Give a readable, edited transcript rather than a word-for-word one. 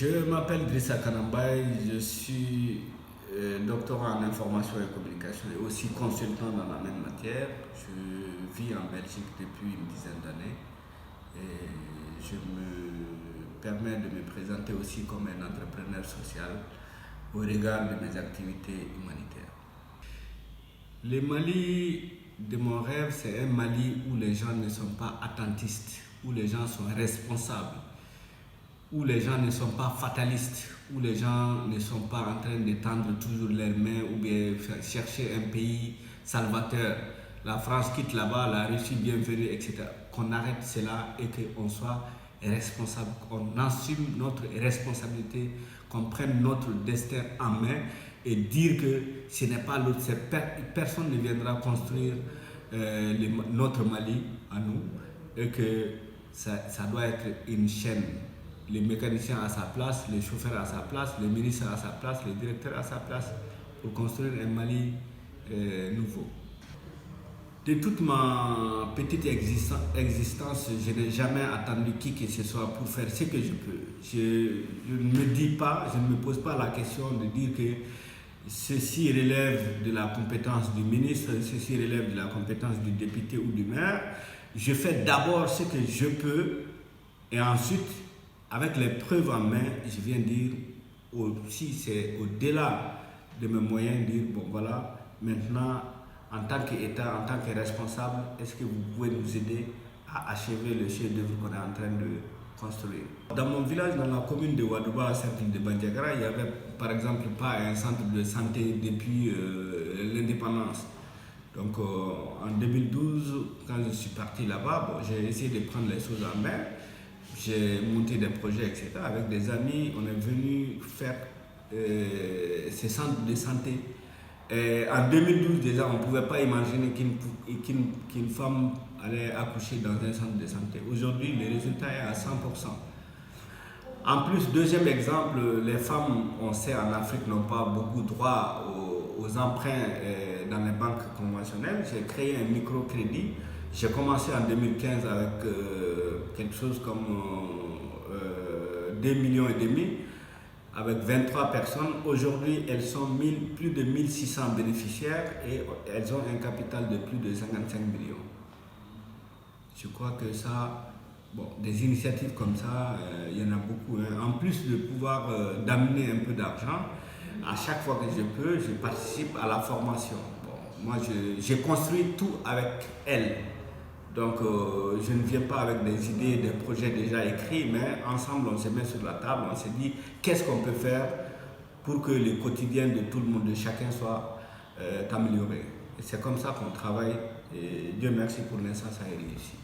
Je m'appelle Drissa Kanambaye, je suis doctorant en information et communication et aussi consultant dans la même matière. Je vis en Belgique depuis une dizaine d'années et je me permets de me présenter aussi comme un entrepreneur social au regard de mes activités humanitaires. Le Mali de mon rêve, c'est un Mali où les gens ne sont pas attentistes, où les gens sont responsables, où les gens ne sont pas fatalistes, où les gens ne sont pas en train de tendre toujours leurs mains ou bien chercher un pays salvateur. La France quitte là-bas, la Russie bienvenue, etc. Qu'on arrête cela et qu'on soit responsable, qu'on assume notre responsabilité, qu'on prenne notre destin en main et dire que ce n'est pas l'autre, personne ne viendra construire notre Mali à nous et que ça doit être une chaîne. Les mécaniciens à sa place, les chauffeurs à sa place, les ministres à sa place, les directeurs à sa place pour construire un Mali nouveau. De toute ma petite existence, je n'ai jamais attendu qui que ce soit pour faire ce que je peux. Je ne me dis pas, je ne me pose pas la question de dire que ceci relève de la compétence du ministre, ceci relève de la compétence du député ou du maire. Je fais d'abord ce que je peux et ensuite, avec les preuves en main, je viens dire, si c'est au-delà de mes moyens, dire, bon voilà, maintenant, en tant qu'État, en tant que responsable, est-ce que vous pouvez nous aider à achever le chef-d'œuvre qu'on est en train de construire? Dans mon village, dans la commune de Ouadouba, cercle de Bandiagara, il n'y avait par exemple pas un centre de santé depuis l'indépendance. Donc en 2012, quand je suis parti là-bas, bon, j'ai essayé de prendre les choses en main. J'ai monté des projets, etc. Avec des amis, on est venu faire ces centres de santé. Et en 2012, déjà, on ne pouvait pas imaginer qu'une femme allait accoucher dans un centre de santé. Aujourd'hui, le résultat est à 100%. En plus, deuxième exemple, les femmes, on sait, en Afrique, n'ont pas beaucoup droit aux emprunts dans les banques conventionnelles. J'ai créé un microcrédit. J'ai commencé en 2015 avec quelque chose comme 2,5 millions avec 23 personnes. Aujourd'hui, elles sont plus de 1600 bénéficiaires et elles ont un capital de plus de 55 millions. Je crois que ça, bon, des initiatives comme ça, il y en a beaucoup. Hein. En plus de pouvoir d'amener un peu d'argent, à chaque fois que je peux, je participe à la formation. Bon, moi, j'ai construit tout avec elles. Donc, je ne viens pas avec des idées, des projets déjà écrits, mais ensemble, on se met sur la table, on se dit qu'est-ce qu'on peut faire pour que le quotidien de tout le monde, de chacun, soit amélioré. Et c'est comme ça qu'on travaille et Dieu merci pour l'instant, ça a réussi.